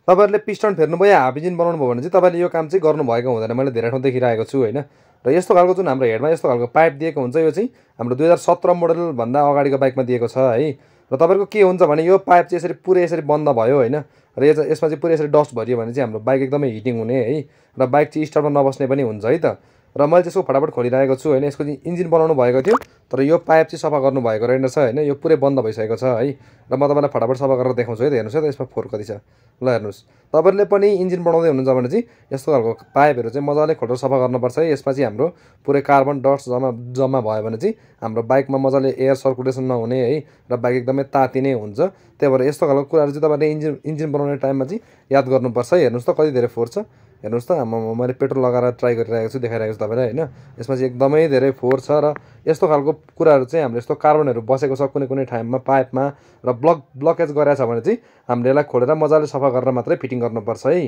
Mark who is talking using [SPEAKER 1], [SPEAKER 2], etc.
[SPEAKER 1] तपाईँहरूले piston फेर्नुभयो half engine बनाउनु भयो भने चाहिँ तपाईँले यो काम चाहिँ गर्नुभएको हुँदैन, मैले धेरै ठाउँ देखिरहेको छु होइन। र यस्तो खालको जुन हाम्रो हेडमा यस्तो खालको पाइप दिएको हुन्छ यो चाहिँ हाम्रो 2017 मोडलभन्दा अगाडिको बाइकमा दिएको छ है। र तपाईँको के हुन्छ भने यो पाइप चाहिँ यसरी पुरै यसरी बन्द भयो होइन, र यसमा चाहिँ पुरै यसरी डस्ट भरियो भने चाहिँ हाम्रो बाइक एकदमै हिटिङ हुने है, र बाइक चाहिँ स्टार्टमा नबस्ने पनि हुन्छ है त। र मैले त्यसको फटाफट खोलिरहेको छु होइन। यसको चाहिँ इन्जिन बनाउनु भएको थियो, तर यो पाइप चाहिँ सफा गर्नुभएको रहेनछ होइन, यो पुरै बन्द भइसकेको छ है। र म तपाईँलाई फटाफट सफा गरेर देखाउँछु है त। हेर्नुहोस् है त यसमा फोहोर कति छ, ल हेर्नुहोस्। तपाईँहरूले पनि इन्जिन बनाउँदै हुनुहुन्छ भने चाहिँ यस्तो खालको पाइपहरू चाहिँ मजाले खोलेर सफा गर्नुपर्छ है। यसमा चाहिँ हाम्रो पुरै कार्बन डस्ट जम्मा भयो भने चाहिँ हाम्रो बाइकमा मजाले एयर सर्कुलेसन नहुने है, र बाइक एकदमै तातिने हुन्छ। त्यही भएर यस्तो खालको कुराहरू चाहिँ तपाईँले इन्जिन बनाउने टाइममा चाहिँ याद गर्नुपर्छ है। हेर्नुहोस् त कति धेरै फोहोर छ, हेर्नुहोस् त। मैले पेट्रोल लगाएर ट्राई गरिरहेको छु, देखाइरहेको छु तपाईँलाई होइन। यसमा चाहिँ एकदमै धेरै फोहोर छ, र यस्तो खालको कुराहरू चाहिँ हाम्रो यस्तो कार्बनहरू बसेको छ कुनै कुनै ठाउँमा पाइपमा, र ब्लकेज गरेको छ भने चाहिँ हामीले यसलाई खोलेर मजाले सफा गरेर मात्रै फिटिङ गर्नुपर्छ है।